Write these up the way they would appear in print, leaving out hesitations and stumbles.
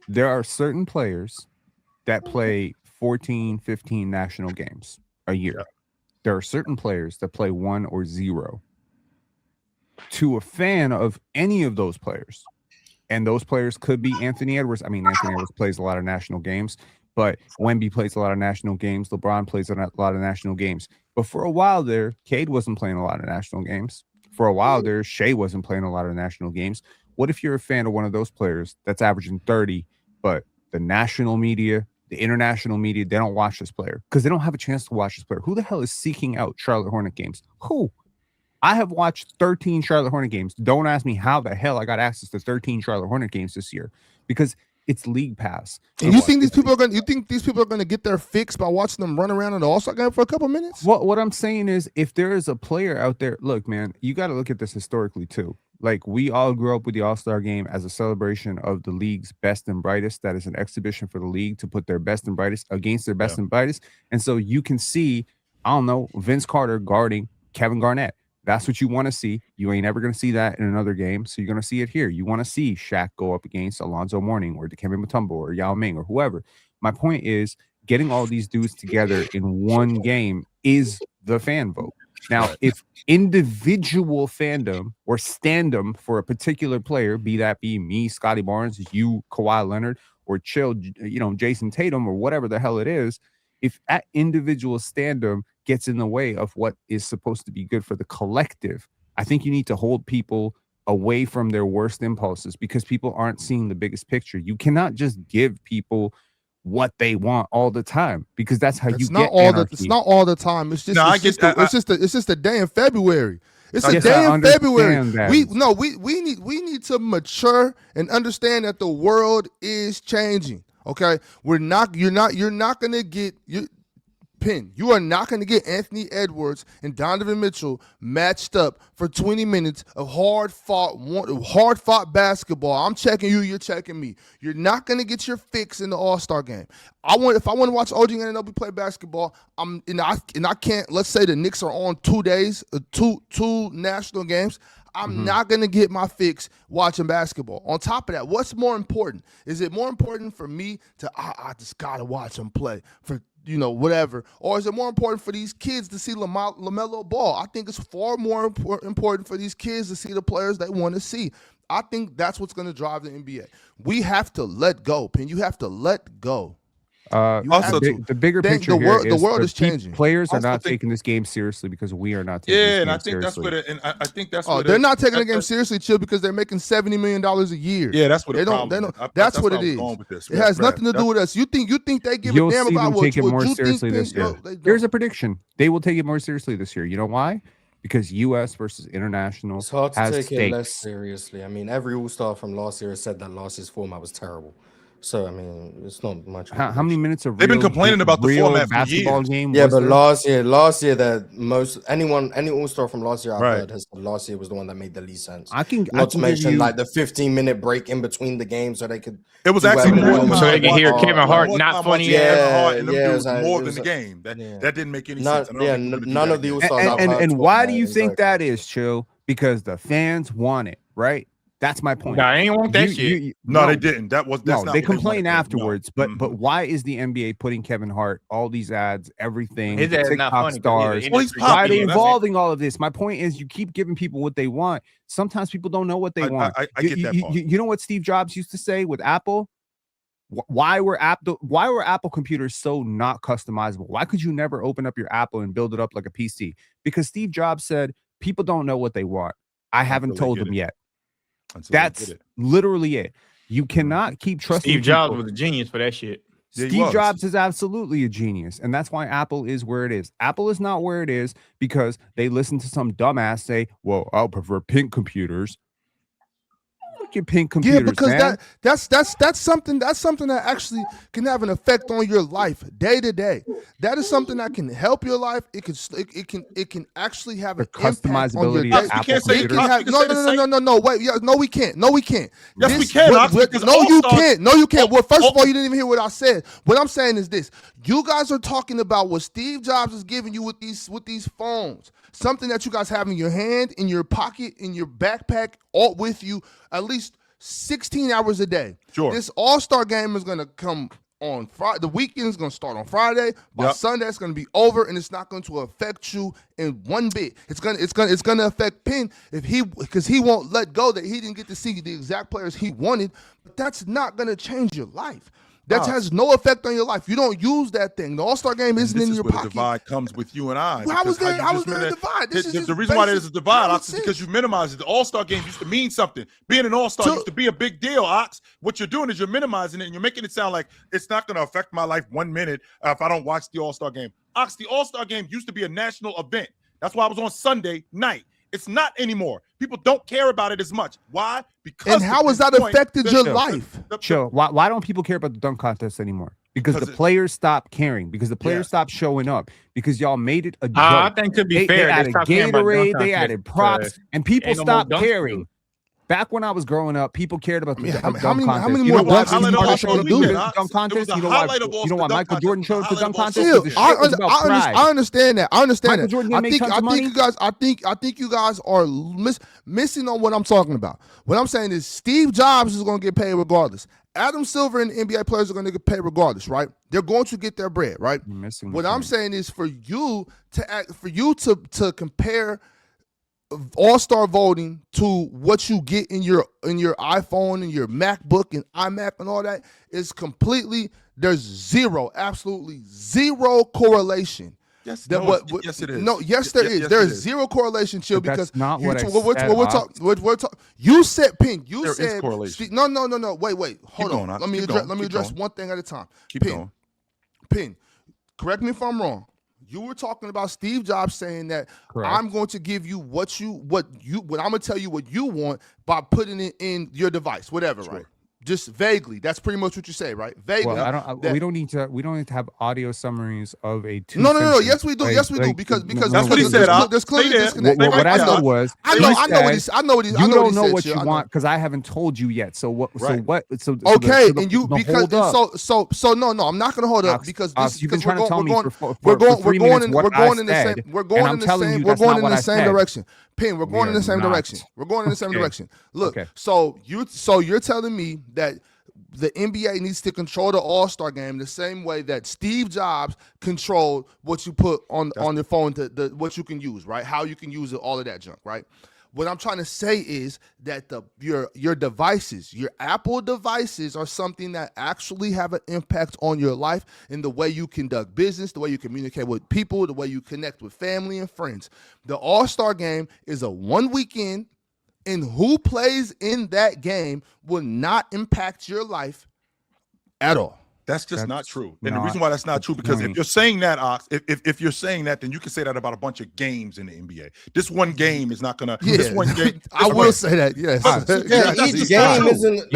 there are certain players that play 14, 15 national games a year. Yeah. There are certain players that play 1 or 0. To a fan of any of those players, and those players could be Anthony Edwards. I mean, Anthony Edwards plays a lot of national games, but Wemby plays a lot of national games. LeBron plays a lot of national games. But for a while there, Cade wasn't playing a lot of national games. For a while there, Shea wasn't playing a lot of national games. What if you're a fan of one of those players that's averaging 30, but the national media, the international media, they don't watch this player because they don't have a chance to watch this player? Who the hell is seeking out Charlotte Hornet games? Who? I have watched 13 Charlotte Hornet games. Don't ask me how the hell I got access to 13 Charlotte Hornet games this year because it's League Pass. And you think these people are going to get their fix by watching them run around in the All-Star game for a couple minutes? What I'm saying is, if there is a player out there, look, man, you got to look at this historically too. Like, we all grew up with the All-Star game as a celebration of the league's best and brightest. That is an exhibition for the league to put their best and brightest against their best and brightest. And so you can see, I don't know, Vince Carter guarding Kevin Garnett. That's what you want to see. You ain't ever going to see that in another game. So you're going to see it here. You want to see Shaq go up against Alonzo Mourning or Dikembe Mutombo or Yao Ming or whoever. My point is, getting all these dudes together in one game is the fan vote. Now, if individual fandom or standom for a particular player, be me, Scotty Barnes, you, Kawhi Leonard, or chill, Jason Tatum or whatever the hell it is, if that individual standom gets in the way of what is supposed to be good for the collective, I think you need to hold people away from their worst impulses because people aren't seeing the biggest picture. You cannot just give people what they want all the time because that's how you get anarchy. It's not all the time. It's just it's just a day in February. It's a Yes, day I in February. understand that. We need to mature and understand that the world is changing. Okay, you're not gonna get you are not going to get Anthony Edwards and Donovan Mitchell matched up for 20 minutes of hard fought basketball. I'm checking you, you're checking me. You're not going to get your fix in the All-Star game. If I want to watch OG Anunoby play basketball, I can't. Let's say the Knicks are on 2 days, two national games. I'm not going to get my fix watching basketball. On top of that, what's more important? Is it more important for me to, I just got to watch them play for, whatever? Or is it more important for these kids to see LaMelo Ball? I think it's far more important for these kids to see the players they want to see. I think that's what's going to drive the NBA. We have to let go, Pin. You have to let go. Also, the bigger picture the world is changing. Players are not taking this game seriously because we are not taking this game seriously. I think that's what they're not taking the game seriously, Chill, because they're making $70 million a year. Yeah, that's what that's what it is. It has nothing to do with us. You think they give a damn about what you think? Here's a prediction: they will take it more seriously this year. You know why? Because U.S. versus international. It's hard to has take stakes. it less seriously. I mean, every All-Star from last year has said that last year's format was terrible. So I mean, it's not much. How many minutes of they've been complaining about the format basketball game? Yeah, but last year that any All-Star from last year I've heard has said last year was the one that made the least sense. Not to mention like the 15-minute break in between the games so they could. It was actually more so they can hear Kevin Hart not funny. More than the game. That didn't make any sense. None of the All-Stars. And why do you think that is, Chill? Because the fans want it, right? That's my point. No, I ain't want that shit. No, they didn't. They complain afterwards. But why is the NBA putting Kevin Hart, all these ads, everything, His ad's not TikTok funny, stars? Why are they involving all of this? My point is, you keep giving people what they want. Sometimes people don't know what they want. I get that part. You know what Steve Jobs used to say with Apple? Why were Apple computers so not customizable? Why could you never open up your Apple and build it up like a PC? Because Steve Jobs said people don't know what they want. I haven't told them yet. That's literally it. You cannot keep trusting Steve Jobs people. was a genius for that shit. Steve Jobs is absolutely a genius, and that's why Apple is where it is. Apple is not where it is because they listen to some dumbass say, "Well, I'll prefer pink computers." Look at pink computers, yeah, because man. that's something that actually can have an effect on your life day to day. That is something that can help your life. It can actually have an impact on your day. Apple computers. No. Wait, no, we can't. Yes, we can. No, you can't. Well, first of all, you didn't even hear what I said. What I'm saying is this: you guys are talking about what Steve Jobs is giving you with these phones. Something that you guys have in your hand, in your pocket, in your backpack, all with you at least 16 hours a day. Sure. This All-Star game is going to come on Friday. The weekend is going to start on Friday. By Sunday, it's going to be over, and it's not going to affect you in one bit. It's going to affect Penn because he won't let go that he didn't get to see the exact players he wanted. But that's not going to change your life. That has no effect on your life. You don't use that thing. The All-Star game isn't in your pocket. The divide comes with you and I. How was there a divide? The reason why there's a divide, Ox, is because you minimize it. The All-Star game used to mean something. Being an All-Star used to be a big deal, Ox. What you're doing is you're minimizing it, and you're making it sound like it's not going to affect my life 1 minute if I don't watch the All-Star game. Ox, the All-Star game used to be a national event. That's why I was on Sunday night. It's not anymore. People don't care about it as much. Why? Because. And how has that affected your life? Chill. Why don't people care about the dunk contest anymore? Because the players stopped caring. Because the players stopped showing up. Because y'all made it a joke. I think to be fair, they added Gatorade, they added props, and people stopped caring. Back when I was growing up, people cared about the dunk contest. How many more dunks you do know showed the dunk contest? You know why Michael Jordan chose the dunk contest? I understand that. I understand Michael Jordan that. I think you guys are missing on what I'm talking about. What I'm saying is Steve Jobs is going to get paid regardless. Adam Silver and NBA players are going to get paid regardless, right? They're going to get their bread, right? What I'm saying is for you to compare All-Star voting to what you get in your iPhone and your MacBook and iMac and all that is completely, there's absolutely zero correlation. Yes, yes, it is. No, yes, there is. There is zero correlation, Chill, because that's not what we're talking. You said, Pink. You there said is correlation. No. Wait. Hold on. Let me address one thing at a time. Pin. Correct me if I'm wrong. You were talking about Steve Jobs saying that I'm going to give you what I'm going to tell you what you want by putting it in your device, whatever, right? Just vaguely. That's pretty much what you say, right? Vaguely. Well, we don't need to have audio summaries of a two. No. Yes, we do. Yes, we do. Because that's what he said. There's clearly disconnect. What I said was, I know what he said. You don't know what you want because I haven't told you yet. So what? Okay, and you because no. I'm not going to hold up because you've been trying to tell me we're going in the same direction. Pin, we're going in the same direction. We're going in the same direction. Look, so you're telling me that the NBA needs to control the All-Star game the same way that Steve Jobs controlled what you put on your phone, what you can use, right? How you can use it, all of that junk, right? What I'm trying to say is that your devices, your Apple devices, are something that actually have an impact on your life in the way you conduct business, the way you communicate with people, the way you connect with family and friends. The All-Star game is a one weekend, and who plays in that game will not impact your life at all. That's not true. And the reason why that's not true, because if you're saying that, Ox, if you're saying that, then you can say that about a bunch of games in the NBA. This one game is not going to. This one game. I will say that. Yes. Each game isn't.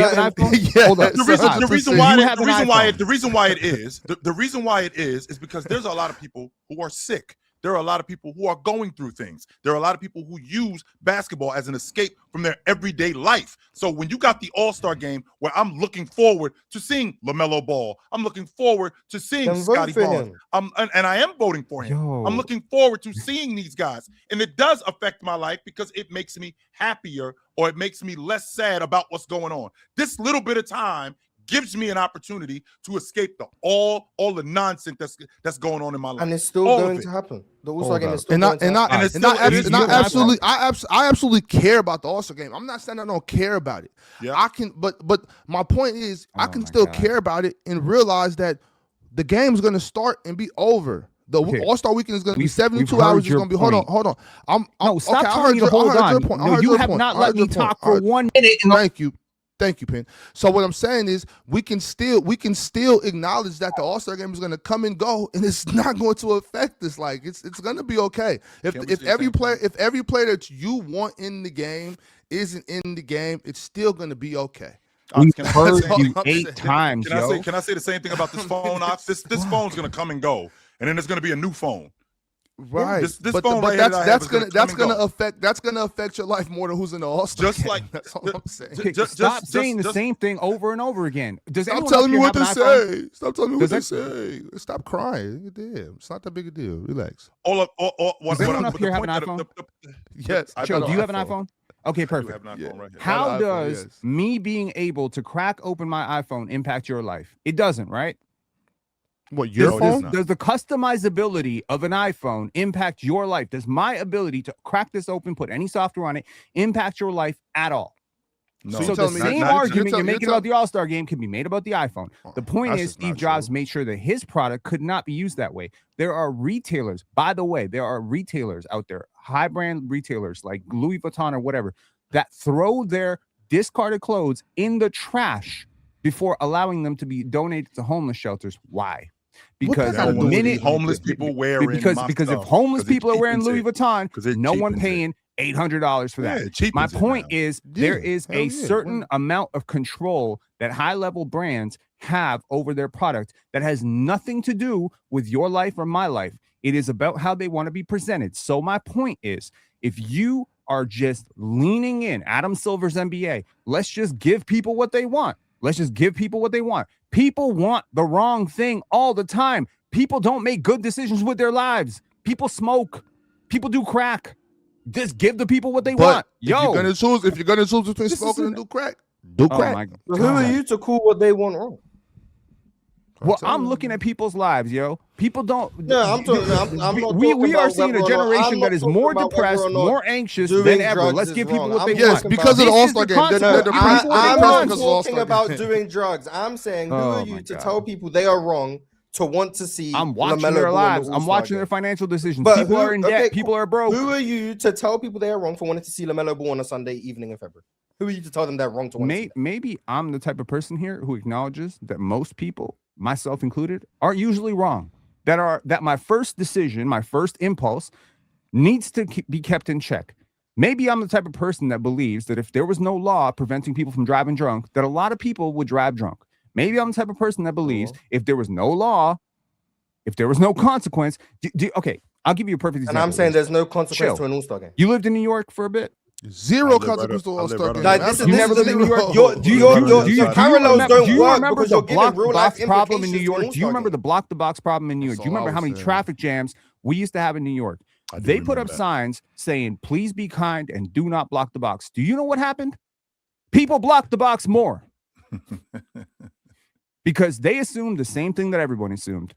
The reason why it is because there's a lot of people who are sick. There are a lot of people who are going through things. There are a lot of people who use basketball as an escape from their everyday life. So when you got the All-Star game where I'm looking forward to seeing LaMelo Ball, I'm looking forward to seeing Scotty Barnes, and I am voting for him. I'm looking forward to seeing these guys. And it does affect my life because it makes me happier, or it makes me less sad about what's going on. This little bit of time gives me an opportunity to escape all the nonsense that's going on in my life, and it's still going to happen. The All-Star game is still going to happen. I absolutely care about the All-Star game. I'm not saying I don't care about it. Yeah. I can, but my point is, I can still care about it and realize that the game is going to start and be over. The All-Star weekend is going to be 72 hours. It's going to be. Hold on. Stop telling me to hold on. No, you have not let me talk for 1 minute. Thank you, Pin. So what I'm saying is we can still acknowledge that the All-Star game is going to come and go, and it's not going to affect us. Like it's going to be okay. If every player that you want in the game isn't in the game, it's still going to be okay. We've heard you 8 times. Can I say the same thing about this phone, Ox? This phone's going to come and go, and then there's going to be a new phone. Right, this but phone that's gonna affect your life more than who's in the All-Star game. Like that's all I'm saying. Stop saying the same thing over and over again. Stop telling me what to say. Stop telling me what to say. Stop crying. It's not that big a deal. Relax. Does anyone up here have an iPhone? Yes. Joe, do you have an iPhone? Okay, I do perfect. have an iPhone right here. How iPhone, does yes. me being able to crack open my iPhone impact your life? It doesn't, right? What, your No, it does phone? not. Does the customizability of an iPhone impact your life? Does my ability to crack this open, put any software on it, impact your life at all? No. So the telling me same not- argument you're you're making about the All-Star game can be made about the iPhone. The point That's is just Steve not Jobs true. made sure that his product could not be used that way. There are retailers, by the way, there are retailers out there, high brand retailers like Louis Vuitton or whatever, that throw their discarded clothes in the trash before allowing them to be donated to homeless shelters. Why? Because got the to do with minute anything? homeless people wearing because my if stuff, homeless 'cause it people are wearing cheapens Louis it. Vuitton, 'Cause it no one cheapens it. paying $800 for that. Yeah, it cheapens My it point now. is there Yeah, is hell a yeah. certain amount of control that high-level brands have over their product that has nothing to do with your life or my life. It is about how they want to be presented. So my point is, if you are just leaning in, Adam Silver's NBA, let's just give people what they want. Let's just give people what they want. People want the wrong thing all the time. People don't make good decisions with their lives. People smoke. People do crack. Just give the people what they want. If you're gonna choose between This smoking is and do crack, do Oh crack. my But who are God. you to call what they want wrong? Well, I'm looking at people's lives, yo. People don't. No, I'm talking. I'm not we talking are about seeing a whether or not- generation I'm that not is talking more about whether depressed, or not more anxious doing than ever. drugs Let's is give people wrong. what they I'm Yes, want. talking because of the This is All-Star the game. They're consequence. depressed People what they I'm because want. not of the All-Star talking about game. doing drugs. I'm saying, who Oh are my you to God. tell people they are wrong to want to see? I'm watching LaMelo their Ball in the lives. I'm All-Star watching game? their financial decisions. But People who- are in debt. okay, People are broke. Who are you to tell people they are wrong for wanting to see LaMelo Ball on a Sunday evening in February? Who are you to tell them they're wrong to want to see that? Maybe I'm the type of person here who acknowledges that most people, myself included, are usually wrong. That my first decision, my first impulse, needs to be kept in check. Maybe I'm the type of person that believes that if there was no law preventing people from driving drunk, that a lot of people would drive drunk. Maybe I'm the type of person that believes if there was no law, if there was no consequence. Okay, I'll give you a perfect example. And I'm saying there's no consequence Chill. to an All-Star game. You lived in New York for a bit. Zero consequence to All-Star game. Like, this is never the lived in thing. New York. Your parallels don't do you work remember because the you're giving block real the life box problem in New implications to an York? Do you All-Star remember game. the block the box problem in New York? That's Do you all I remember how was many saying. traffic jams we used to have in New York? I do They put remember up that. signs saying, please be kind and do not block the box. Do you know what happened? People blocked the box more because they assumed the same thing that everyone assumed.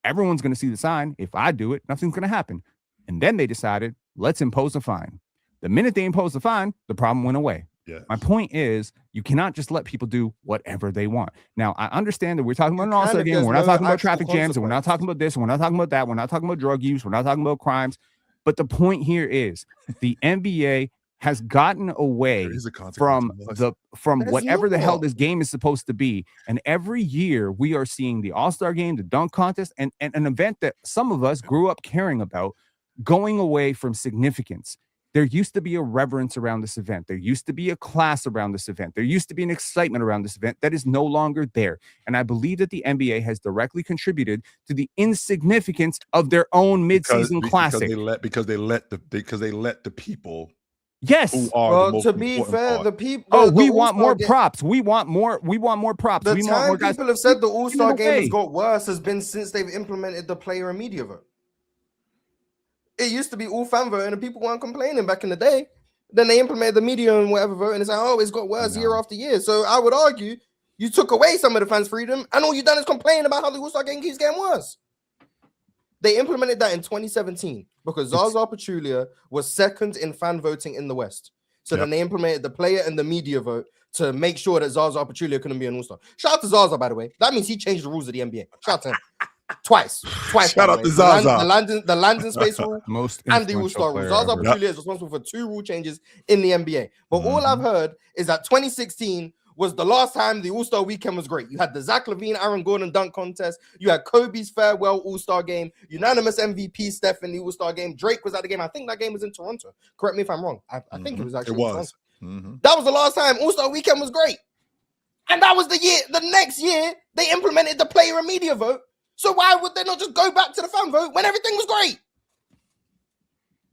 Everyone's going to see the sign. If I do it, nothing's going to happen. And then they decided, let's impose a fine. The minute they imposed the fine, the problem went away. Yeah. My point is, you cannot just let people do whatever they want. Now, I understand that we're talking about an You can All-Star if game. there's We're not no talking about actual traffic jams, and we're not consequence. talking about this, and we're not talking about that. We're not talking about drug use. We're not talking about crimes. But the point here is, the NBA has gotten away There is a consequence from unless- There's whatever the hell not. this game is supposed to be. And every year we are seeing the All-Star game, the dunk contest, and an event that some of us grew up caring about going away from significance. There used to be a reverence around this event. There used to be a class around this event. There used to be an excitement around this event that is no longer there. And I believe that the NBA has directly contributed to the insignificance of their own midseason classic. Because they let the people Yes. who are the Well, most to be important fair, part. the people. Oh, the we want All-Star more game- props. We want more props. The We want time more guys. people have said the All-Star Give it game has away. got worse has been since they've implemented the player and media vote. It used to be all fan voting and people weren't complaining back in the day. Then they implemented the media and whatever vote, and it's like, oh, it's got worse year after year. So I would argue you took away some of the fans' freedom, and all you've done is complain about how the All-Star game keeps getting worse. They implemented that in 2017 because Zaza Pachulia was second in fan voting in the West. So then they implemented the player and the media vote to make sure that Zaza Pachulia couldn't be an All-Star. Shout out to Zaza, by the way. That means he changed the rules of the NBA. Shout out to him. Twice. Shout out to Zaza. The landing space rule Most and the influential All-Star rule. player Zaza ever. Pachulia is responsible for 2 rule changes in the NBA. But all I've heard is that 2016 was the last time the All-Star weekend was great. You had the Zach LaVine, Aaron Gordon dunk contest. You had Kobe's farewell All-Star game. Unanimous MVP Steph in the All-Star game. Drake was at the game. I think that game was in Toronto. Correct me if I'm wrong. I think it was actually in Toronto. That was the last time All-Star weekend was great. And that was the year. The next year, they implemented the player and media vote. So why would they not just go back to the fan vote when everything was great?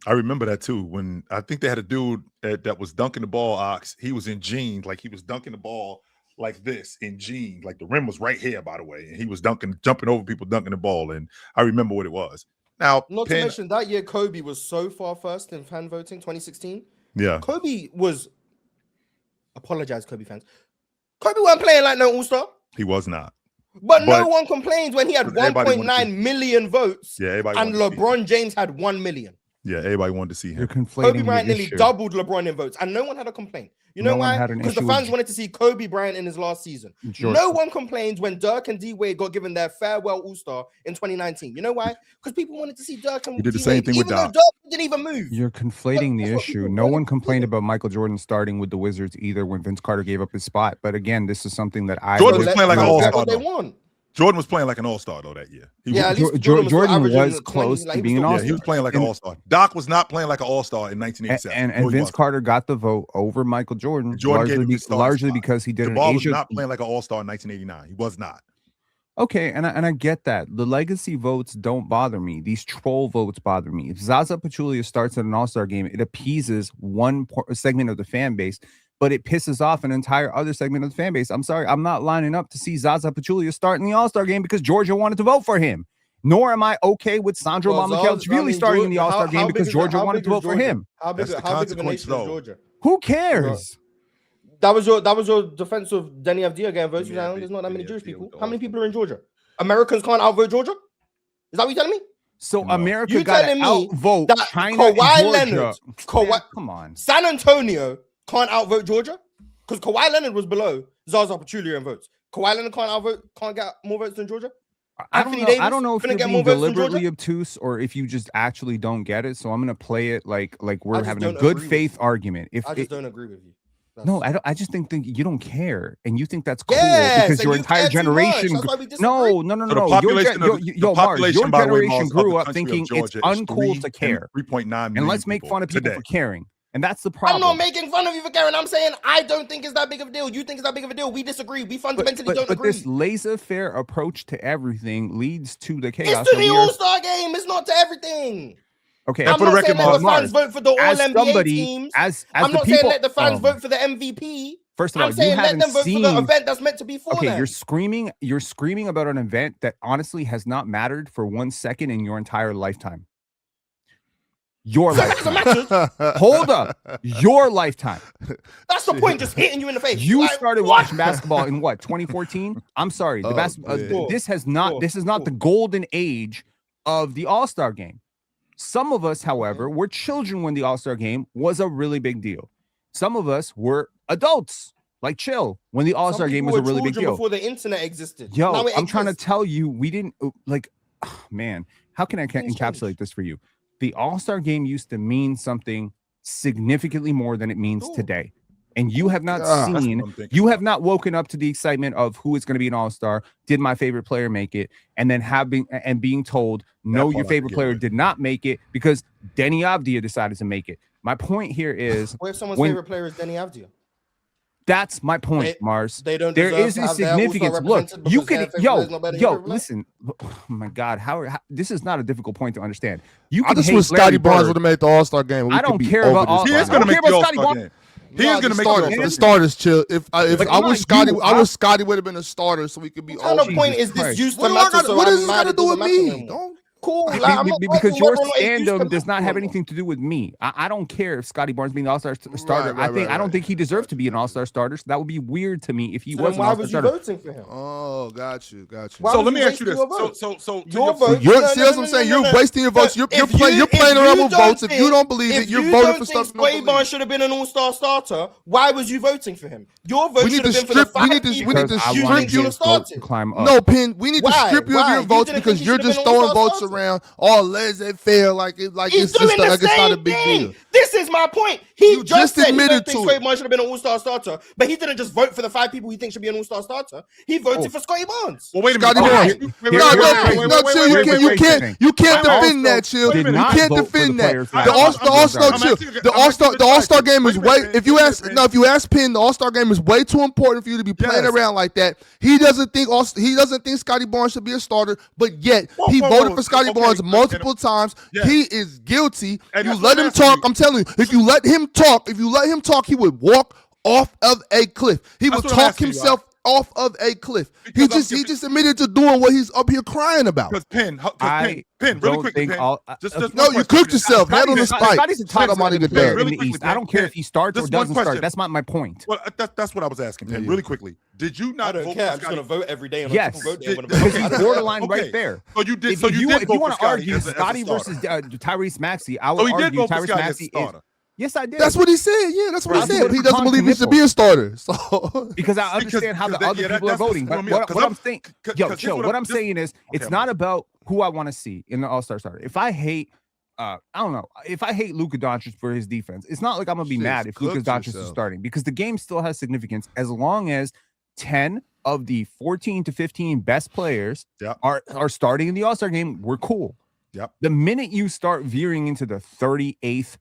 I remember that too. When I think they had a dude that was dunking the ball, Ox. He was in jeans, like he was dunking the ball like this in jeans. Like the rim was right here, by the way, and he was jumping over people, dunking the ball. And I remember what it was. Now, Not to mention that year, Kobe was so far first in fan voting, 2016. Yeah. Kobe was. Apologize, Kobe fans. Kobe wasn't playing like no All-Star. He was not. But no one complains when he had Everybody wanted to 1.9 million votes. Yeah, everybody and wanted to see him. LeBron James had 1 million. Yeah, everybody wanted to see You're him. conflating Kobe Bryant the nearly issue. doubled LeBron in votes, and no one had a complaint. You know No one why? had an Because the issue fans with- wanted to see Kobe Bryant in his last season. George- No one complains when Dirk and D-Wade got given their farewell All-Star in 2019. You know why? Because people wanted to see Dirk and He did the D-Wade, same thing with even though Doc. Dirk didn't even move. You're conflating the That's what issue. people No wanted one to complained do. about Michael Jordan starting with the Wizards either when Vince Carter gave up his spot. But again, this is something that I Jordan would- was playing like an Let them all-star, what they though. want. Jordan was playing like an all-star though that year. Yeah, at least Jordan still averaging was 20, close like, to he being an was all-star. still- He was playing like an And- all-star. Doc was not playing like an all-star in 1987. And No, he Vince wasn't. Carter got the vote over Michael Jordan, Jordan gave him largely, his starting largely spot. because he did an Jabbar was Asia. not playing like an all-star in 1989. He was not. Okay, and I get that. The legacy votes don't bother me. These troll votes bother me. If Zaza Pachulia starts at an All-Star game, it appeases one segment of the fan base, but it pisses off an entire other segment of the fan base. I'm sorry, I'm not lining up to see Zaza Pachulia start in the All-Star game because Georgia wanted to vote for him. Nor am I okay with Sandro Well, Mamakhelashvili starting in the All-Star game because Georgia how wanted big to is vote for Georgia? him. How big, That's the how big of a consequence, nation is though. Georgia? Who cares? That was your defense of Denny Avdia getting votes. Yeah, There's not that many Denny Jewish Avdia people. with the How many All-Star. people are in Georgia? Americans can't outvote Georgia? Is that what you're telling me? So No. America You got to telling me outvote that China and Kawhi Georgia. Leonard, Man, come on. San Antonio can't outvote Georgia? Because Kawhi Leonard was below Zaza Pachulia in votes. Kawhi Leonard can't get more votes than Georgia? I Anthony don't know. Davis I don't know if couldn't you're get being more votes than deliberately Georgia? obtuse or if you just actually don't get it. So I'm gonna play it like we're just having a don't good agree with faith you. argument. If I just it- don't agree with you. no, I don't. I just think you don't care, and you think that's cool Yes, because and your you entire care too much. generation. That's why we disagree. No. So the Your population yo, of the yo, Mars, population, your by the way, generation Mars, of grew the up country of thinking it's Georgia is uncool to care, 3.9 and million let's make fun of people today. for caring, and that's the I'm problem. not making fun of you for caring. I'm saying I don't think it's that big of a deal. You think it's that big of a deal. We disagree. We fundamentally don't but agree. this laissez-faire approach to everything leads to the chaos. It's to that the we are- All-Star game. It's not to everything. Okay, And I'm for the not record, saying let the Mars, fans vote for the as All-NBA somebody, teams. as I'm the not people, saying let the fans um, vote for the MVP. First of all, I'm you saying let haven't them vote seen. for the event that's meant to be for Okay, them. you're screaming about an event that honestly has not mattered for 1 second in your entire lifetime. Your lifetime. Hold up. Your lifetime. That's the point, just hitting you in the face. You Like, started what? watching basketball in what, 2014? I'm sorry. The Oh, basketball man. this has not Cool. this is not the golden age of the All-Star game. Some of us, however, were children when the All-Star game was a really big deal. Some of us were adults, like chill, when the Some All-Star game people was a were really big children deal. before the internet existed. Yo, Now it I'm trying to exists. tell you, we didn't like, man, how can I Things encapsulate change. this for you? The All-Star game used to mean something significantly more than it means Cool. today. And you have not Ah. That's seen, what I'm thinking you about. have not woken up to the excitement of who is going to be an All-Star. Did my favorite player make it? And then being told, no, part your I favorite get player with. did not make it because Denny Avdia decided to make it. My point here is What if someone's when- favorite player is Denny Avdia? that's my point, They- Mars. They don't. There deserve is to a have their All-Star significance. Look, represented you because their can, favorite player is not better than your favorite player? listen. Oh my God, how this is not a difficult point to understand. You I can just hate wish Larry Scotty Barnes Bird. would have made the All-Star game. We I could don't be care over about this He All-Star. is by going to now. make care the about Scotty All-Star Barnes. game. He is going to make the starters. All-Star The game. starters chill. If Like, I I'm wish not Scotty, you, I wish Scotty would have been a starter so we could be What kind all. of point Jesus is this Christ. used to What do I matter? got? So What I does this mad got to it do with doesn't matter me? anymore. Don't. Cool. Be- Like, I'm be- not because arguing your whether or not it used to fandom does not matter have or not. anything to do with me. I don't care if Scotty Barnes being the All-Star starter. Right, I don't right. think he deserved to be an All-Star starter. So that would be weird to me if he So was then an why All-Star was you starter. voting for him? Oh, got you. Why So would let me you ask you waste this. your vote? So to Your your vote. You're, No, see, no, that's no, what I'm saying. no, You're no. wasting your votes. You're If playing. You're if playing around you with don't votes. If you think- don't believe it, if you're you voting don't for think stuff you don't Scotty Barnes believe. should have been an All-Star starter, why was you voting for him? Your vote We need should have to been for the strip- we five need to- we people need to Because I you strip wanted think should you- have his vote to started. climb up. No, Pin. We need to Why? strip you of Why? your You votes didn't because think he you're should have just been an throwing All-Star votes starter? around all laissez-faire, like He's it's doing just the like it's not a same big thing. deal. This is my point. He You just just said he admitted don't think to Scotty it. Barnes should have been an All-Star starter, but he didn't just vote for the five people he thinks should be an All-Star starter. He voted for Scotty Barnes. Well, wait a minute. Scotty Okay, Barnes. wait, wait, No, wait, no, wait, Pin, wait, no, wait, chill. wait, You wait, can't. wait, You wait. can't. You can't I defend also that, chill. did You not can't vote for the defend that. players The that- All-Star, I'm chill. asking you- The I'm asking you a All-Star question. game is Wait a way. minute, If you wait a ask, minute, no, if you ask Pin, the All-Star game is way too important for you to be playing Yes. around like that. He doesn't think Scotty Barnes should be a starter, but yet Whoa, he whoa, voted whoa. for Scotty Okay, Barnes okay, multiple times. Yes. He is guilty. And You that's let what I'm him asking talk. you. I'm telling you, if you let him talk, he would walk off of a cliff. He That's would what I'm talk asking you, himself off of a cliff. Because He just admitted to doing what he's up here crying about. Because Penn, really quickly, Penn. No, you cooked yourself. Head on the spike. Scotty's a top Somebody seven get player that. in Really the quickly, East. I don't care if he starts or Just one doesn't start. question. That's not my point. Well, that's what I was asking, Penn. Yeah. Really quickly, did you I not don't vote care. for I'm just gonna Scotty? vote every day. Yes, Vote because he's borderline Okay. right there. So you did. If So you did if vote you for want to Scotty argue as a Scotty starter. versus Tyrese Maxey, I So would he did argue vote for Tyrese Scotty as a Maxey is. starter. Yes, I did. That's what he said. Yeah, that's what he That's said. what He doesn't Khan believe he should be a starter. So because I understand how the other people are voting. But what I'm saying, chill. What I'm saying is, it's not about who I want to see in the All-Star starter. If I hate, I don't know, if I hate Luka Doncic for his defense, it's not like I'm gonna be mad if Luka Doncic is starting because the game still has significance as long as 10 of the 14 to 15 best players are starting in the All-Star game. We're cool. Yep. The minute you start veering into the 38th,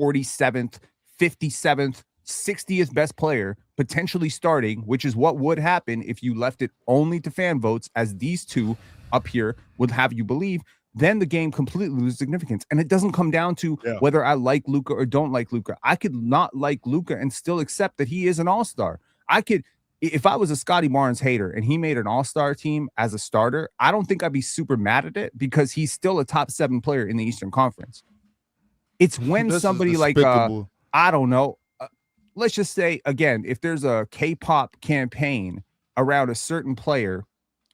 47th, 57th, 60th best player potentially starting, which is what would happen if you left it only to fan votes, as these two up here would have you believe, then the game completely loses significance. And it doesn't come down to whether I like Luka or don't like Luka. I could not like Luka and still accept that he is an all-star. I could, if I was a Scotty Barnes hater and he made an all-star team as a starter, I don't think I'd be super mad at it because he's still a top 7 player in the Eastern Conference. It's when somebody like, I don't know, let's just say, again, if there's a K-pop campaign around a certain player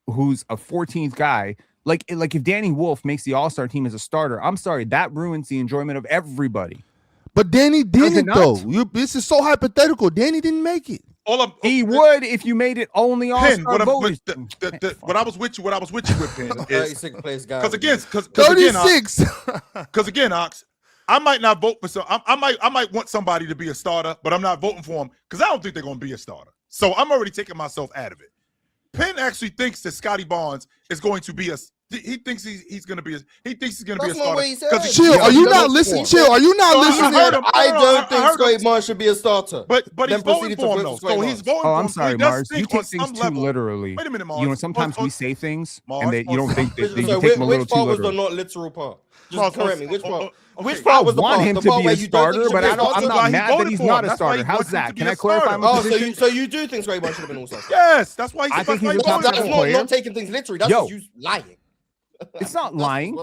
who's a 14th guy, like if Danny Wolf makes the All-Star team as a starter, I'm sorry, that ruins the enjoyment of everybody. But Danny didn't, though. not? This is so hypothetical. Danny didn't make it. He would if you made it only All-Star voters. What I was with you with, Penn, is 36th place guy. because 36. again, Ox, I might not vote for some. I might want somebody to be a starter, but I'm not voting for him because I don't think they're going to be a starter. So I'm already taking myself out of it. Penn actually thinks that Scotty Barnes is going to be a. He thinks he's going to be. He thinks he's going to be a That's not what he starter. said. Chill. Are you not listening? Chill. Are you not listening? I don't think Scotty Barnes should be a starter. But he's Then voting proceeded to for him vote though. for Scotty So Barnes. he's voting. Oh, for I'm him. So sorry, he does Mars. think You take on things some too level- literally. Wait a minute, Mars. You know, sometimes we say things Mars, and you don't think that you So take them a little which too part was the literally. not literal part? Mars, Just correct me. Which part? okay. Which part was the want part? him The to part be where a you don't think starter, he should but be a I'm starter? not mad that voted he's for not him. a That's why starter. he How's wants him that? to be Can a I clarify starter. my Oh, position? so you do think Scotty Barnes should have been all-star? Yes, that's why he's. I think that's why he's a top voted That's for him. player. not taking things literally. That's Yo. just you lying. It's not lying.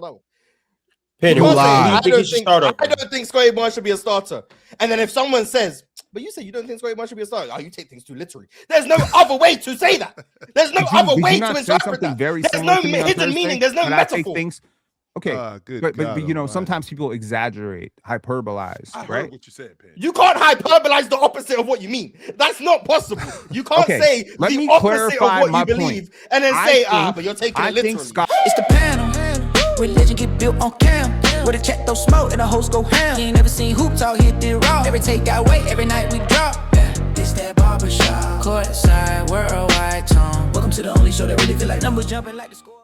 Penn, You who lied. do you think he should start over? I don't think Scotty Barnes should be a starter. And then if someone says, but you say you don't think Scotty Barnes should be a starter, oh, you take things too literally. There's no other way to say that. There's no other Did way you to not say interpret something that. very There's similar no to me on hidden Thursday? meaning. There's no But I take metaphor. things. Okay, Good but God you know, almighty. sometimes people exaggerate, hyperbolize, I heard right? what you said, Penn. You can't hyperbolize the opposite of what you mean. That's not possible. You can't Okay, say let the me opposite of clarify what my you believe and then I say, think- but you're taking I it think literally. Scott. It's the panel. Religion get built on cam. With a check, throw smoke, and the host go ham. You ain't never seen hoops out here did raw. Every take got weight, every night we drop. Yeah, this that barbershop. Courtside, worldwide tone. Welcome to the only show that really feel like numbers jumping like the score.